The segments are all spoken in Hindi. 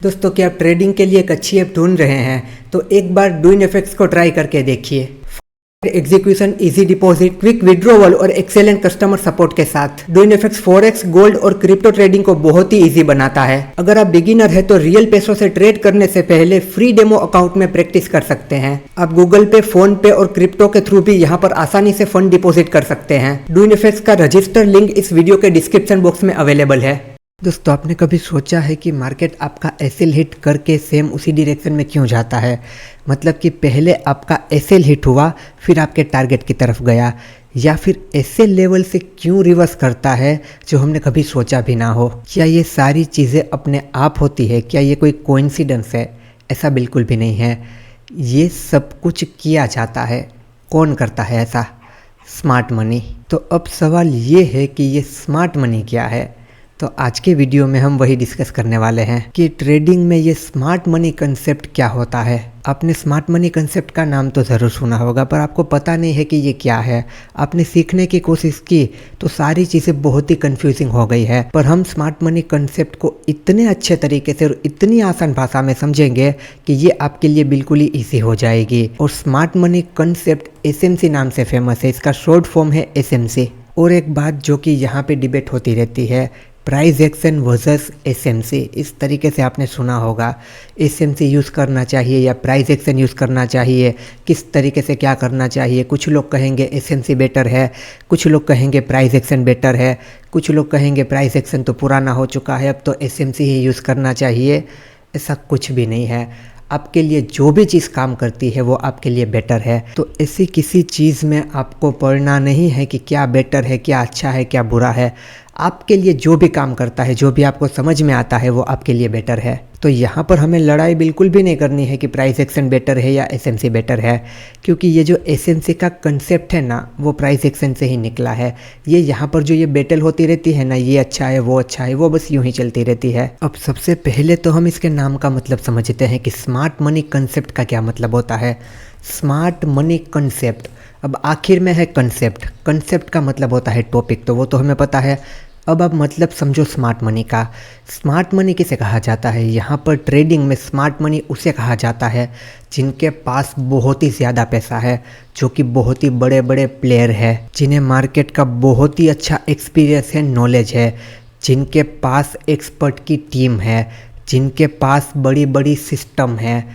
दोस्तों, क्या आप ट्रेडिंग के लिए एक अच्छी ऐप ढूंढ रहे हैं तो एक बार डूइनएफएक्स को ट्राई करके देखिए। Execution, easy deposit, quick withdrawal और एक्सेलेंट कस्टमर सपोर्ट के साथ डूइनएफएक्स फॉरेक्स, गोल्ड और क्रिप्टो ट्रेडिंग को बहुत ही इजी बनाता है। अगर आप बिगिनर है तो रियल पैसों से ट्रेड करने से पहले फ्री डेमो अकाउंट में प्रैक्टिस कर सकते हैं। आप गूगल पे, फोन पे और क्रिप्टो के थ्रू भी यहाँ पर आसानी से फंड डिपॉजिट कर सकते हैं। डूइनएफएक्स का रजिस्टर लिंक इस वीडियो के डिस्क्रिप्शन बॉक्स में अवेलेबल है। दोस्तों, आपने कभी सोचा है कि मार्केट आपका एसएल हिट करके सेम उसी डायरेक्शन में क्यों जाता है? मतलब कि पहले आपका एसएल हिट हुआ, फिर आपके टारगेट की तरफ गया, या फिर एसएल लेवल से क्यों रिवर्स करता है जो हमने कभी सोचा भी ना हो? क्या ये सारी चीज़ें अपने आप होती है? क्या ये कोई कोइंसिडेंस है? ऐसा बिल्कुल भी नहीं है। ये सब कुछ किया जाता है। कौन करता है ऐसा? Smart money. तो अब सवाल ये है कि ये स्मार्ट मनी क्या है? तो आज के वीडियो में हम वही डिस्कस करने वाले हैं कि ट्रेडिंग में ये स्मार्ट मनी कंसेप्ट क्या होता है। आपने स्मार्ट मनी कंसेप्ट का नाम तो ज़रूर सुना होगा, पर आपको पता नहीं है कि ये क्या है। आपने सीखने की कोशिश की तो सारी चीज़ें बहुत ही कंफ्यूजिंग हो गई है। पर हम स्मार्ट मनी कंसेप्ट को इतने अच्छे तरीके से और इतनी आसान भाषा में समझेंगे कि ये आपके लिए बिल्कुल ही ईजी हो जाएगी। और स्मार्ट मनी कंसेप्ट एसएमसी नाम से फेमस है। इसका शॉर्ट फॉर्म है एसएमसी। और एक बात जो कि यहाँ पे डिबेट होती रहती है, प्राइस एक्शन वर्सेस एसएमसी। इस तरीके से आपने सुना होगा, एसएमसी यूज़ करना चाहिए या प्राइस एक्शन यूज़ करना चाहिए, किस तरीके से क्या करना चाहिए। कुछ लोग कहेंगे एसएमसी बेटर है, कुछ लोग कहेंगे प्राइस एक्शन बेटर है, कुछ लोग कहेंगे प्राइस एक्शन तो पुराना हो चुका है, अब तो एसएमसी ही यूज़ करना चाहिए। ऐसा कुछ भी नहीं है। आपके लिए जो भी चीज़ काम करती है वो आपके लिए बेटर है। तो ऐसी किसी चीज़ में आपको पढ़ना नहीं है कि क्या बेटर है, क्या अच्छा है, क्या बुरा है। आपके लिए जो भी काम करता है, जो भी आपको समझ में आता है वो आपके लिए बेटर है। तो यहाँ पर हमें लड़ाई बिल्कुल भी नहीं करनी है कि प्राइस एक्शन बेटर है या एसएमसी बेटर है, क्योंकि ये जो एसएमसी का कंसेप्ट है ना, वो प्राइस एक्शन से ही निकला है। ये यहाँ पर जो ये बैटल होती रहती है ना, ये अच्छा है, वो अच्छा है, वो बस यूं ही चलती रहती है। अब सबसे पहले तो हम इसके नाम का मतलब समझते हैं कि स्मार्ट मनी कंसेप्ट का क्या मतलब होता है। स्मार्ट मनी कंसेप्ट, अब आखिर में है कंसेप्ट। कंसेप्ट का मतलब होता है टॉपिक, तो वो तो हमें पता है। अब आप मतलब समझो स्मार्ट मनी का। स्मार्ट मनी किसे कहा जाता है? यहाँ पर ट्रेडिंग में स्मार्ट मनी उसे कहा जाता है जिनके पास बहुत ही ज़्यादा पैसा है, जो कि बहुत ही बड़े बड़े प्लेयर है, जिन्हें मार्केट का बहुत ही अच्छा एक्सपीरियंस है, नॉलेज है, जिनके पास एक्सपर्ट की टीम है, जिनके पास बड़ी बड़ी सिस्टम है,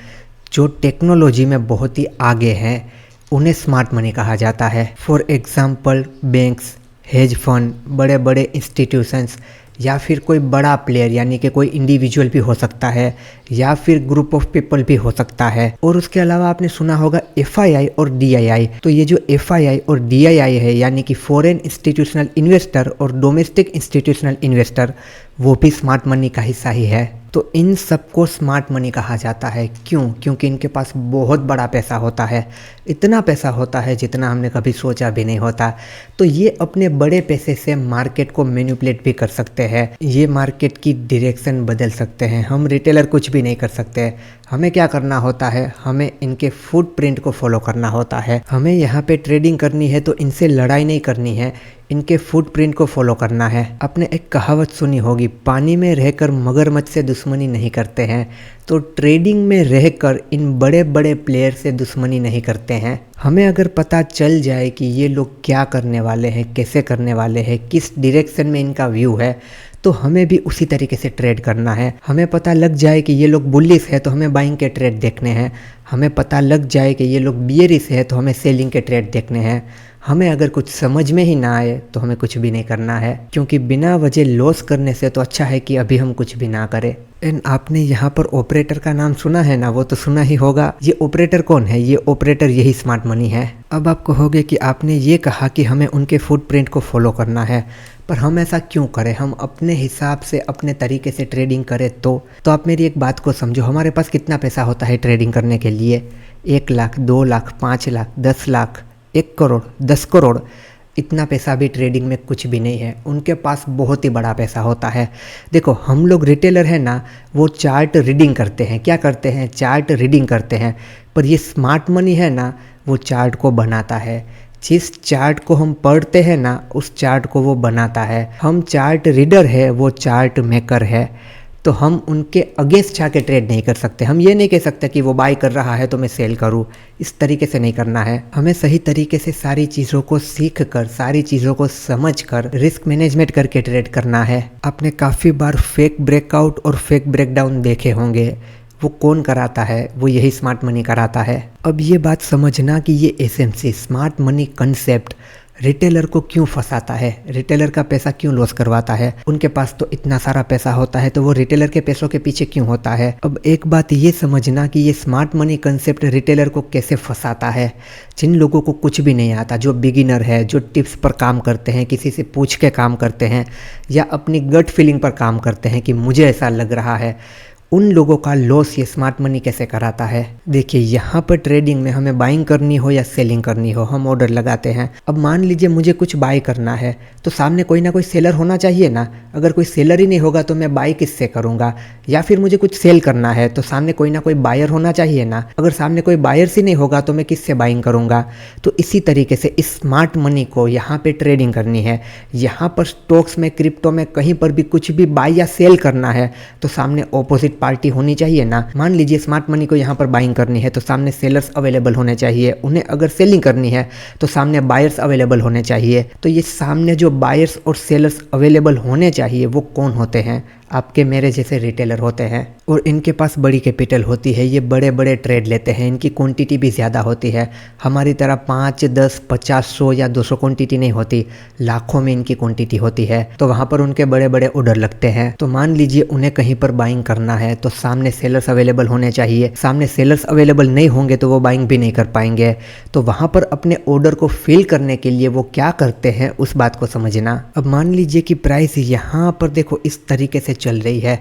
जो टेक्नोलॉजी में बहुत ही आगे हैं, उन्हें स्मार्ट मनी कहा जाता है। For example banks, hedge fund, बड़े बड़े इंस्टीट्यूशंस, या फिर कोई बड़ा प्लेयर यानी कि कोई इंडिविजुअल भी हो सकता है, या फिर ग्रुप ऑफ पीपल भी हो सकता है। और उसके अलावा आपने सुना होगा एफआईआई और डीआईआई। तो ये जो एफआईआई और डीआईआई है यानी कि फॉरेन इंस्टीट्यूशनल इन्वेस्टर और डोमेस्टिक इंस्टीट्यूशनल इन्वेस्टर, वो भी स्मार्ट मनी का हिस्सा ही है। तो इन सबको स्मार्ट मनी कहा जाता है। क्यों? क्योंकि इनके पास बहुत बड़ा पैसा होता है। इतना पैसा होता है जितना हमने कभी सोचा भी नहीं होता। तो ये अपने बड़े पैसे से मार्केट को मैनिपुलेट भी कर सकते हैं। ये मार्केट की डायरेक्शन बदल सकते हैं। हम रिटेलर कुछ भी नहीं कर सकते। हमें क्या करना होता है? हमें इनके फुटप्रिंट को फॉलो करना होता है। हमें यहाँ पे ट्रेडिंग करनी है तो इनसे लड़ाई नहीं करनी है, इनके फुटप्रिंट को फॉलो करना है। आपने एक कहावत सुनी होगी, पानी में रहकर मगरमच्छ से दुश्मनी नहीं करते हैं। तो ट्रेडिंग में रहकर इन बड़े बड़े प्लेयर से दुश्मनी नहीं करते हैं। हमें अगर पता चल जाए कि ये लोग क्या करने वाले हैं, कैसे करने वाले हैं, किस डायरेक्शन में इनका व्यू है, तो हमें भी उसी तरीके से ट्रेड करना है। हमें पता लग जाए कि ये लोग बुलिश है तो हमें बाइंग के ट्रेड देखने हैं। हमें पता लग जाए कि ये लोग बियरिश है तो हमें सेलिंग के ट्रेड देखने हैं। हमें अगर कुछ समझ में ही ना आए तो हमें कुछ भी नहीं करना है, क्योंकि बिना वजह लॉस करने से तो अच्छा है कि अभी हम कुछ भी ना करें। एंड आपने यहाँ पर ऑपरेटर का नाम सुना है ना? वो तो सुना ही होगा। ये ऑपरेटर कौन है? ये ऑपरेटर यही स्मार्ट मनी है। अब आप कहोगे कि आपने ये कहा कि हमें उनके फुटप्रिंट को फॉलो करना है, पर हम ऐसा क्यों करें? हम अपने हिसाब से अपने तरीके से ट्रेडिंग करें तो आप मेरी एक बात को समझो। हमारे पास कितना पैसा होता है ट्रेडिंग करने के लिए? 1 लाख, 2 लाख, 5 लाख, 10 लाख, 1 करोड़, 10 करोड़। इतना पैसा भी ट्रेडिंग में कुछ भी नहीं है। उनके पास बहुत ही बड़ा पैसा होता है। देखो, हम लोग रिटेलर हैं ना, वो चार्ट रीडिंग करते हैं। क्या करते हैं? चार्ट रीडिंग करते हैं। पर ये स्मार्ट मनी है ना, वो चार्ट को बनाता है। जिस चार्ट को हम पढ़ते हैं ना, उस चार्ट को वो बनाता है। हम चार्ट रीडर है, वो चार्ट मेकर है। तो हम उनके अगेंस्ट जाके ट्रेड नहीं कर सकते। हम ये नहीं कह सकते कि वो बाय कर रहा है तो मैं सेल करूँ, इस तरीके से नहीं करना है। हमें सही तरीके से सारी चीज़ों को सीख कर, सारी चीज़ों को समझ कर, रिस्क मैनेजमेंट करके ट्रेड करना है। आपने काफ़ी बार फेक ब्रेकआउट और फेक ब्रेकडाउन देखे होंगे, वो कौन कराता है? वो यही स्मार्ट मनी कराता है। अब ये बात समझना कि ये SMC smart money concept retailer को क्यों फंसाता है, रिटेलर का पैसा क्यों लॉस करवाता है। उनके पास तो इतना सारा पैसा होता है तो वो रिटेलर के पैसों के पीछे क्यों होता है। अब एक बात ये समझना कि ये स्मार्ट मनी कंसेप्ट रिटेलर को कैसे फंसाता है। जिन लोगों को कुछ भी नहीं आता, जो बिगिनर है, जो टिप्स पर काम करते हैं, किसी से पूछ के काम करते हैं या अपनी गट फीलिंग पर काम करते हैं कि मुझे ऐसा लग रहा है, उन लोगों का लॉस ये स्मार्ट मनी कैसे कराता है। देखिए, यहाँ पर ट्रेडिंग में हमें बाइंग करनी हो या सेलिंग करनी हो, हम ऑर्डर लगाते हैं। अब मान लीजिए मुझे कुछ बाय करना है तो सामने कोई ना कोई सेलर होना चाहिए ना। अगर कोई सेलर ही नहीं होगा तो मैं बाय किससे करूँगा। या फिर मुझे कुछ सेल करना है तो सामने कोई ना कोई बायर होना चाहिए ना। अगर सामने कोई बायर्स ही नहीं होगा तो मैं किससे बाइंग करूँगा। तो इसी तरीके से इस स्मार्ट मनी को यहाँ पे ट्रेडिंग करनी है। यहाँ पर स्टॉक्स में, क्रिप्टो में, कहीं पर भी कुछ भी बाय या सेल करना है तो सामने ऑपोजिट पार्टी होनी चाहिए ना। मान लीजिए स्मार्ट मनी को यहाँ पर बाइंग करनी है तो सामने सेलर्स अवेलेबल होने चाहिए। उन्हें अगर सेलिंग करनी है तो सामने बायर्स अवेलेबल होने चाहिए। तो ये सामने जो बायर्स और सेलर्स अवेलेबल होने चाहिए वो कौन होते हैं? आपके मेरे जैसे रिटेलर होते हैं और इनके पास बड़ी कैपिटल होती है। ये बड़े बड़े ट्रेड लेते हैं, इनकी क्वांटिटी भी ज़्यादा होती है। हमारी तरह 5, 10, 50, 100 या 200 क्वांटिटी नहीं होती, लाखों में इनकी क्वांटिटी होती है। तो वहाँ पर उनके बड़े बड़े ऑर्डर लगते हैं। तो मान लीजिए उन्हें कहीं पर बाइंग करना है तो सामने सेलर्स अवेलेबल होने चाहिए। सामने सेलर्स अवेलेबल नहीं होंगे तो वो बाइंग भी नहीं कर पाएंगे। तो वहाँ पर अपने ऑर्डर को फिल करने के लिए वो क्या करते हैं उस बात को समझना। अब मान लीजिए कि प्राइस यहाँ पर देखो इस तरीके से चल रही है।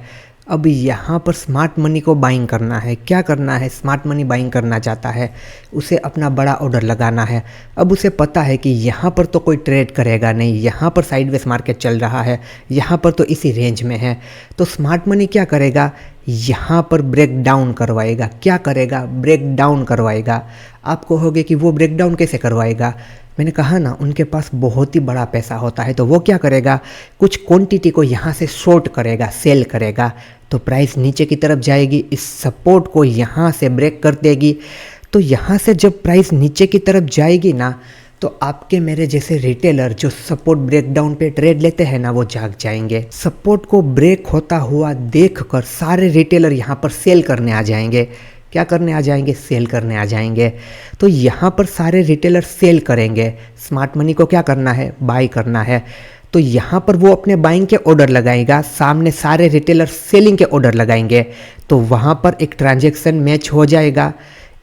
अब यहाँ पर स्मार्ट मनी को बाइंग करना है। क्या करना है? स्मार्ट मनी बाइंग करना चाहता है, उसे अपना बड़ा ऑर्डर लगाना है। अब उसे पता है कि यहाँ पर तो कोई ट्रेड करेगा नहीं, यहाँ पर साइडवेज मार्केट चल रहा है, यहाँ पर तो इसी रेंज में है। तो स्मार्ट मनी क्या करेगा? यहाँ पर ब्रेक डाउन करवाएगा। क्या करेगा? ब्रेक डाउन करवाएगा। आप कहोगे कि वो ब्रेक डाउन कैसे करवाएगा? मैंने कहा ना, उनके पास बहुत ही बड़ा पैसा होता है। तो वो क्या करेगा? कुछ क्वांटिटी को यहाँ से शॉर्ट करेगा, सेल करेगा, तो प्राइस नीचे की तरफ जाएगी। इस सपोर्ट को यहाँ से ब्रेक कर देगी। तो यहाँ से जब प्राइस नीचे की तरफ जाएगी ना, तो आपके मेरे जैसे रिटेलर जो सपोर्ट ब्रेकडाउन पे ट्रेड लेते हैं ना, वो जाग जाएंगे। सपोर्ट को ब्रेक होता हुआ देखकर सारे रिटेलर यहाँ पर सेल करने आ जाएंगे। क्या करने आ जाएंगे? सेल करने आ जाएंगे। तो यहाँ पर सारे रिटेलर सेल करेंगे। स्मार्ट मनी को क्या करना है? बाय करना है। तो यहाँ पर वो अपने बाइंग के ऑर्डर लगाएगा, सामने सारे रिटेलर सेलिंग के ऑर्डर लगाएंगे। तो वहाँ पर एक ट्रांजैक्शन मैच हो जाएगा।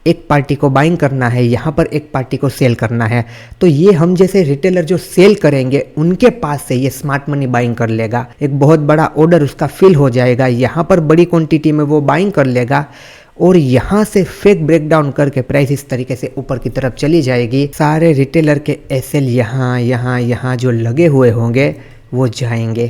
एक पार्टी को बाइंग करना है, यहाँ पर एक पार्टी को सेल करना है। तो ये हम जैसे रिटेलर जो सेल करेंगे उनके पास से ये स्मार्ट मनी बाइंग कर लेगा। एक बहुत बड़ा ऑर्डर उसका फिल हो जाएगा। यहाँ पर बड़ी क्वांटिटी में वो बाइंग कर लेगा और यहाँ से फेक ब्रेकडाउन करके प्राइस इस तरीके से ऊपर की तरफ चली जाएगी। सारे रिटेलर के एसएल यहाँ जो लगे हुए होंगे वो जाएंगे।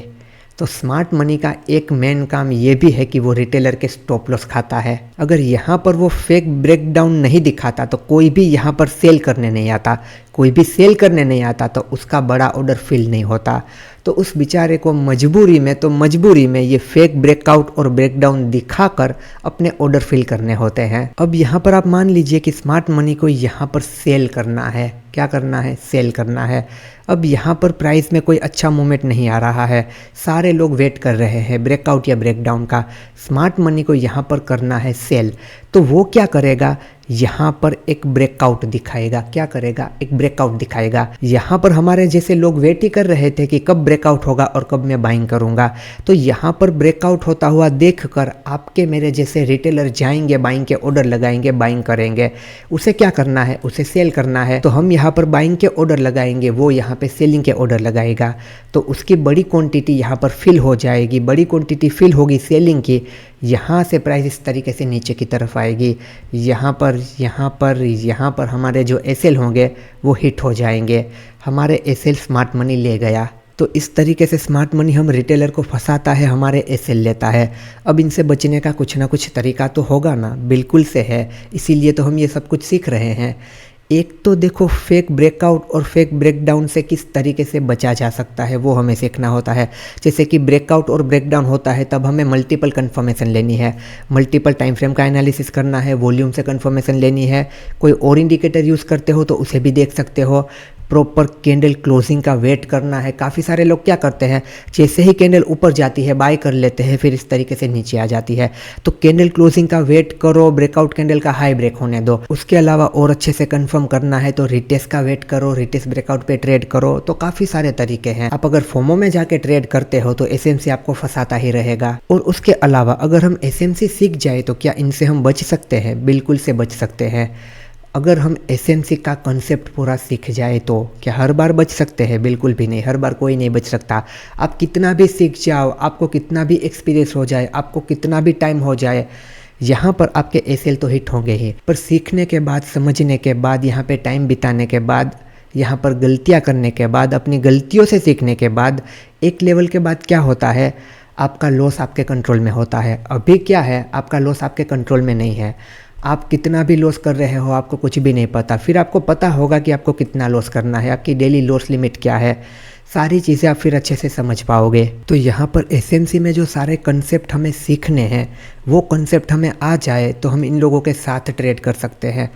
तो स्मार्ट मनी का एक मेन काम ये भी है कि वो रिटेलर के स्टॉप लॉस खाता है। अगर यहाँ पर वो फेक ब्रेकडाउन नहीं दिखाता तो कोई भी यहाँ पर सेल करने नहीं आता, कोई भी सेल करने नहीं आता तो उसका बड़ा ऑर्डर फिल नहीं होता। तो उस बेचारे को मजबूरी में ये फेक ब्रेकआउट और ब्रेकडाउन दिखाकर अपने ऑर्डर फिल करने होते हैं। अब यहाँ पर आप मान लीजिए कि स्मार्ट मनी को यहाँ पर सेल करना है। क्या करना है? सेल करना है। अब यहाँ पर प्राइस में कोई अच्छा मूवमेंट नहीं आ रहा है, सारे लोग वेट कर रहे हैं ब्रेकआउट या ब्रेकडाउन का। स्मार्ट मनी को यहाँ पर करना है सेल। तो वो क्या करेगा? यहाँ पर एक ब्रेकआउट दिखाएगा। क्या करेगा? एक ब्रेकआउट दिखाएगा। यहाँ पर हमारे जैसे लोग वेट ही कर रहे थे कि कब ब्रेकआउट होगा और कब मैं बाइंग करूँगा। तो यहाँ पर ब्रेकआउट होता हुआ देखकर आपके मेरे जैसे रिटेलर जाएंगे, बाइंग के ऑर्डर लगाएंगे, बाइंग करेंगे। उसे क्या करना है? उसे सेल करना है। तो हम यहाँ पर बाइंग के ऑर्डर लगाएंगे, वो यहाँ पे सेलिंग के ऑर्डर लगाएगा। तो उसकी बड़ी क्वांटिटी यहाँ पर फिल हो जाएगी। बड़ी क्वांटिटी फिल होगी सेलिंग की। यहाँ से प्राइस इस तरीके से नीचे की तरफ आएगी। यहाँ पर हमारे जो एसएल होंगे वो हिट हो जाएंगे। हमारे एसएल स्मार्ट मनी ले गया। तो इस तरीके से स्मार्ट मनी हम रिटेलर को फंसाता है, हमारे एसएल लेता है। अब इनसे बचने का कुछ ना कुछ तरीका तो होगा ना? बिल्कुल से है, इसीलिए तो हम ये सब कुछ सीख रहे हैं। एक तो देखो फेक ब्रेकआउट और फेक ब्रेकडाउन से किस तरीके से बचा जा सकता है वो हमें सीखना होता है। जैसे कि ब्रेकआउट और ब्रेकडाउन होता है तब हमें मल्टीपल कंफर्मेशन लेनी है, मल्टीपल टाइम फ्रेम का एनालिसिस करना है, वॉल्यूम से कंफर्मेशन लेनी है। कोई और इंडिकेटर यूज़ करते हो तो उसे भी देख सकते हो। प्रॉपर कैंडल क्लोजिंग का वेट करना है। काफ़ी सारे लोग क्या करते हैं, जैसे ही कैंडल ऊपर जाती है बाय कर लेते हैं, फिर इस तरीके से नीचे आ जाती है। तो कैंडल क्लोजिंग का वेट करो, ब्रेकआउट कैंडल का हाई ब्रेक होने दो। उसके अलावा और अच्छे से कंफर्म करना है तो रिटेस्ट का वेट करो, रिटेस्ट ब्रेकआउट पे ट्रेड करो। तो काफ़ी सारे तरीके हैं। आप अगर फोमो में जाके ट्रेड करते हो तो एसएमसी आपको फंसाता ही रहेगा। और उसके अलावा अगर हम एसएमसी सीख जाए तो क्या इनसे हम बच सकते हैं? बिल्कुल से बच सकते हैं। अगर हम एसएमसी का कॉन्सेप्ट पूरा सीख जाए तो क्या हर बार बच सकते हैं? बिल्कुल भी नहीं, हर बार कोई नहीं बच सकता। आप कितना भी सीख जाओ, आपको कितना भी एक्सपीरियंस हो जाए, आपको कितना भी टाइम हो जाए, यहाँ पर आपके एसएल तो हिट होंगे ही। पर सीखने के बाद, समझने के बाद, यहाँ पे टाइम बिताने के बाद, यहाँ पर गलतियाँ करने के बाद, अपनी गलतियों से सीखने के बाद, एक लेवल के बाद क्या होता है, आपका लॉस आपके कंट्रोल में होता है। अभी क्या है, आपका लॉस आपके कंट्रोल में नहीं है। आप कितना भी लॉस कर रहे हो आपको कुछ भी नहीं पता। फिर आपको पता होगा कि आपको कितना लॉस करना है, आपकी डेली लॉस लिमिट क्या है, सारी चीज़ें आप फिर अच्छे से समझ पाओगे। तो यहाँ पर एसएमसी में जो सारे कंसेप्ट हमें सीखने हैं वो कंसेप्ट हमें आ जाए तो हम इन लोगों के साथ ट्रेड कर सकते हैं।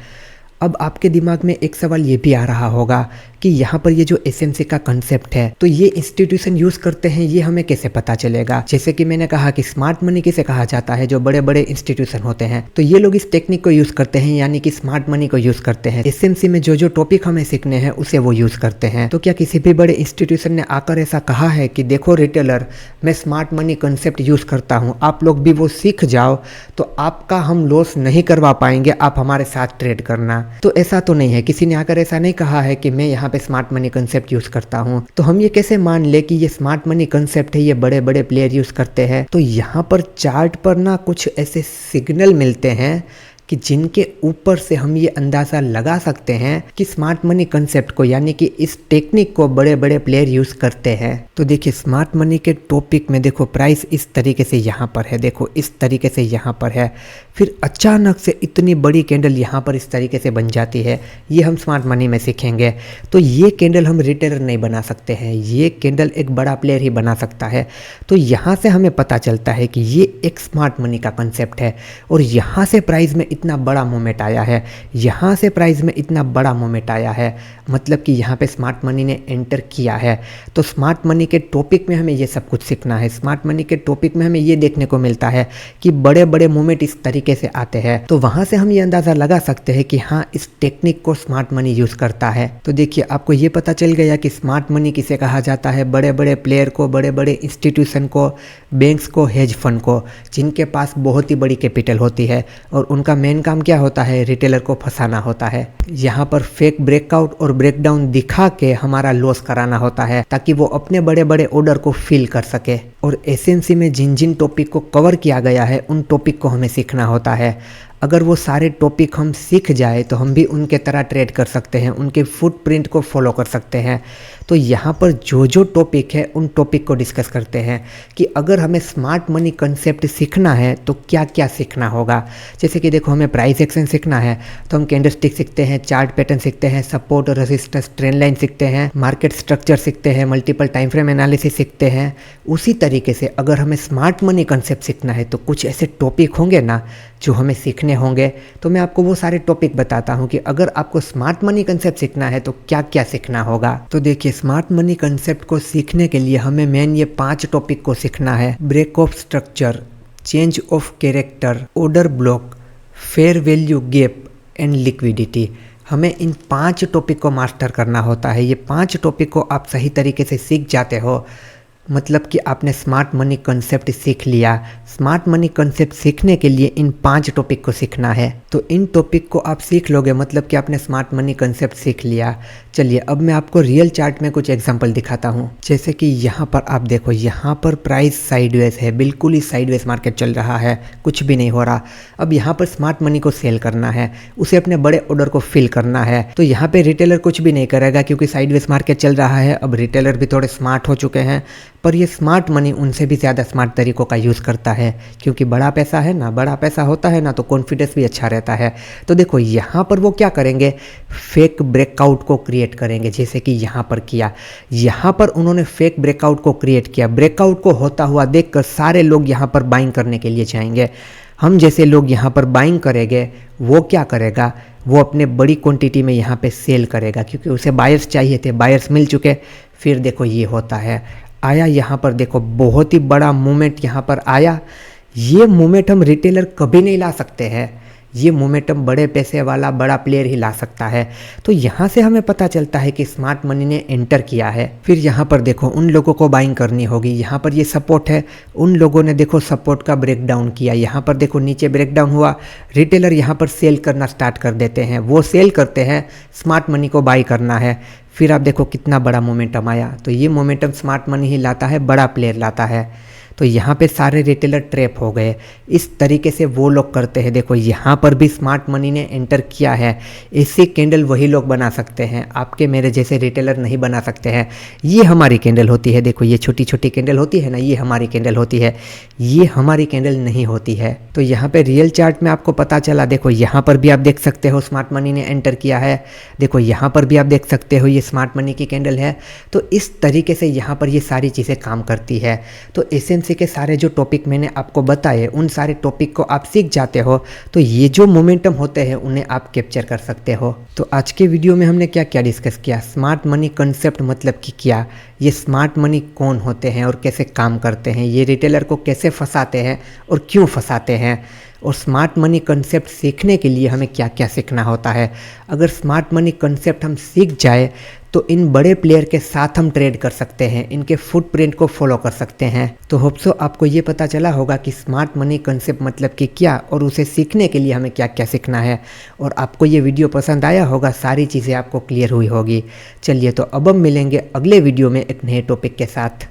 अब आपके दिमाग में एक सवाल ये भी आ रहा होगा कि यहाँ पर ये जो एसएमसी का कंसेप्ट है तो ये इंस्टीट्यूशन यूज़ करते हैं, ये हमें कैसे पता चलेगा? जैसे कि मैंने कहा कि स्मार्ट मनी किसे कहा जाता है, जो बड़े बड़े इंस्टीट्यूशन होते हैं, तो ये लोग इस टेक्निक को यूज़ करते हैं, यानी कि स्मार्ट मनी को यूज़ करते हैं। एसएमसी में जो जो टॉपिक हमें सीखने हैं उसे वो यूज़ करते हैं। तो क्या किसी भी बड़े इंस्टीट्यूशन ने आकर ऐसा कहा है कि देखो रिटेलर, मैं स्मार्ट मनी कंसेप्ट यूज़ करता हूँ, आप लोग भी वो सीख जाओ तो आपका हम लॉस नहीं करवा पाएंगे, आप हमारे साथ ट्रेड करना? तो ऐसा तो नहीं है, किसी ने आकर ऐसा नहीं कहा है कि मैं यहाँ पे स्मार्ट मनी कंसेप्ट यूज़ करता हूँ। तो हम ये कैसे मान ले कि ये स्मार्ट मनी कंसेप्ट है, ये बड़े बड़े प्लेयर यूज़ करते हैं? तो यहाँ पर चार्ट पर ना कुछ ऐसे सिग्नल मिलते हैं कि जिनके ऊपर से हम ये अंदाज़ा लगा सकते हैं कि स्मार्ट मनी कंसेप्ट को, यानी कि इस टेक्निक को बड़े बड़े प्लेयर यूज़ करते हैं। तो देखिए स्मार्ट मनी के टॉपिक में देखो प्राइस इस तरीके से यहाँ पर है, देखो इस तरीके से यहाँ पर है, फिर अचानक से इतनी बड़ी कैंडल यहाँ पर इस तरीके से बन जाती है। ये हम स्मार्ट मनी में सीखेंगे। तो ये कैंडल हम रिटेलर नहीं बना सकते हैं, ये कैंडल एक बड़ा प्लेयर ही बना सकता है। तो यहाँ से हमें पता चलता है कि ये एक स्मार्ट मनी का कंसेप्ट है और यहाँ से प्राइस में इतना बड़ा मूवमेंट आया है, यहाँ से प्राइस में इतना बड़ा मूवमेंट आया है, मतलब कि यहाँ पे स्मार्ट मनी ने एंटर किया है। तो स्मार्ट मनी के टॉपिक में हमें ये सब कुछ सीखना है। स्मार्ट मनी के टॉपिक में हमें ये देखने को मिलता है कि बड़े बड़े मूवमेंट इस तरीके से आते हैं। तो वहाँ से हम ये अंदाज़ा लगा सकते हैं कि हाँ, इस टेक्निक को स्मार्ट मनी यूज़ करता है। तो देखिए आपको ये पता चल गया कि स्मार्ट मनी किसे कहा जाता है, बड़े बड़े प्लेयर को, बड़े बड़े इंस्टीट्यूशन को, बैंक्स को, हेज फंड को, जिनके पास बहुत ही बड़ी कैपिटल होती है और उनका मेन काम क्या होता है, रिटेलर को फंसाना होता है। यहाँ पर फेक ब्रेकआउट और ब्रेकडाउन दिखा के हमारा लॉस कराना होता है ताकि वो अपने बड़े बड़े ऑर्डर को फिल कर सके। और एसएमसी में जिन जिन टॉपिक को कवर किया गया है उन टॉपिक को हमें सीखना होता है। अगर वो सारे टॉपिक हम सीख जाए तो हम भी उनके तरह ट्रेड कर सकते हैं, उनके फुटप्रिंट को फॉलो कर सकते हैं। तो यहाँ पर जो जो टॉपिक है उन टॉपिक को डिस्कस करते हैं कि अगर हमें स्मार्ट मनी कंसेप्ट सीखना है तो क्या क्या सीखना होगा। जैसे कि देखो हमें प्राइस एक्शन सीखना है तो हम कैंडलस्टिक सीखते हैं, चार्ट पैटर्न सीखते हैं, सपोर्ट और रेजिस्टेंस ट्रेंड लाइन सीखते हैं, मार्केट स्ट्रक्चर सीखते हैं, मल्टीपल टाइम फ्रेम एनालिसिस सीखते हैं। उसी तरीके से अगर हमें स्मार्ट मनी कंसेप्ट सीखना है तो कुछ ऐसे टॉपिक होंगे ना जो हमें सीखने होंगे। तो मैं आपको वो सारे टॉपिक बताता हूँ कि अगर आपको स्मार्ट मनी कंसेप्ट सीखना है तो क्या क्या सीखना होगा। तो देखिए स्मार्ट मनी कंसेप्ट को सीखने के लिए हमें मेन ये 5 टॉपिक को सीखना है। Break of structure, change of character, order block, fair value gap and liquidity. हमें इन 5 टॉपिक को मास्टर करना होता है। ये 5 टॉपिक को आप सही तरीके से सीख जाते हो मतलब कि आपने स्मार्ट मनी कंसेप्ट सीख लिया। स्मार्ट मनी कंसेप्ट सीखने के लिए इन 5 टॉपिक को सीखना है। तो इन टॉपिक को आप सीख लोगे मतलब कि आपने स्मार्ट मनी कंसेप्ट सीख लिया। चलिए अब मैं आपको रियल चार्ट में कुछ एग्जांपल दिखाता हूँ। जैसे कि यहाँ पर आप देखो, यहाँ पर प्राइस साइडवेज है, बिल्कुल ही साइडवेज मार्केट चल रहा है, कुछ भी नहीं हो रहा। अब यहाँ पर स्मार्ट मनी को सेल करना है, उसे अपने बड़े ऑर्डर को फिल करना है। तो यहाँ पे रिटेलर कुछ भी नहीं करेगा क्योंकि साइडवेज मार्केट चल रहा है। अब रिटेलर भी थोड़े स्मार्ट हो चुके हैं, पर ये स्मार्ट मनी उनसे भी ज़्यादा स्मार्ट तरीक़ों का यूज़ करता है, क्योंकि बड़ा पैसा है ना, बड़ा पैसा होता है ना तो कॉन्फिडेंस भी अच्छा रहता है। तो देखो यहाँ पर वो क्या करेंगे, फेक ब्रेकआउट को क्रिएट करेंगे, जैसे कि यहाँ पर किया। यहाँ पर उन्होंने फेक ब्रेकआउट को क्रिएट किया। ब्रेकआउट को होता हुआ देखकर सारे लोग यहाँ पर बाइंग करने के लिए जाएंगे। हम जैसे लोग यहाँ पर बाइंग करेंगे, वो क्या करेगा, वो अपने बड़ी क्वांटिटी में यहाँ पे सेल करेगा, क्योंकि उसे बायर्स चाहिए थे, बायर्स मिल चुके। फिर देखो ये होता है, आया यहाँ पर देखो बहुत ही बड़ा मूवमेंट यहाँ पर आया। ये मूवमेंट हम रिटेलर कभी नहीं ला सकते हैं, ये मोमेंटम बड़े पैसे वाला बड़ा प्लेयर ही ला सकता है। तो यहाँ से हमें पता चलता है कि स्मार्ट मनी ने एंटर किया है। फिर यहाँ पर देखो उन लोगों को बाइंग करनी होगी। यहाँ पर ये सपोर्ट है, उन लोगों ने देखो सपोर्ट का ब्रेक डाउन किया। यहाँ पर देखो नीचे ब्रेक डाउन हुआ, रिटेलर यहाँ पर सेल करना स्टार्ट कर देते हैं। वो सेल करते हैं, स्मार्ट मनी को बाई करना है। फिर आप देखो कितना बड़ा मोमेंटम आया। तो ये मोमेंटम स्मार्ट मनी ही लाता है, बड़ा प्लेयर लाता है। तो यहाँ पे सारे रिटेलर ट्रैप हो गए। इस तरीके से वो लोग करते हैं। देखो यहाँ पर भी स्मार्ट मनी ने एंटर किया है। ऐसी कैंडल वही लोग बना सकते हैं, आपके मेरे जैसे रिटेलर नहीं बना सकते हैं। ये हमारी कैंडल होती है, देखो ये छोटी छोटी कैंडल होती है ना, ये हमारी कैंडल होती है, ये हमारी कैंडल नहीं होती है। तो यहाँ पे रियल चार्ट में आपको पता चला। देखो यहाँ पर भी आप देख सकते हो स्मार्ट मनी ने एंटर किया है। देखो यहाँ पर भी आप देख सकते हो ये स्मार्ट मनी की कैंडल है। तो इस तरीके से यहाँ पर ये सारी चीज़ें काम करती है। तो एसएनसी के सारे जो टॉपिक मैंने आपको बताए, उन सारे टॉपिक को आप सीख जाते हो तो ये जो मोमेंटम होते हैं उन्हें आप कैप्चर कर सकते हो। तो आज के वीडियो में हमने क्या क्या डिस्कस किया, स्मार्ट मनी कंसेप्ट मतलब कि क्या, ये स्मार्ट मनी कौन होते हैं और कैसे काम करते हैं, ये रिटेलर को कैसे फंसाते हैं और क्यों फंसाते हैं, और स्मार्ट मनी कंसेप्ट सीखने के लिए हमें क्या क्या सीखना होता है। अगर स्मार्ट मनी कंसेप्ट हम सीख जाए तो इन बड़े प्लेयर के साथ हम ट्रेड कर सकते हैं, इनके फुटप्रिंट को फॉलो कर सकते हैं। तो होप सो आपको ये पता चला होगा कि स्मार्ट मनी कंसेप्ट मतलब कि क्या और उसे सीखने के लिए हमें क्या क्या सीखना है। और आपको ये वीडियो पसंद आया होगा, सारी चीज़ें आपको क्लियर हुई होगी। चलिए तो अब हम मिलेंगे अगले वीडियो में एक नए टॉपिक के साथ।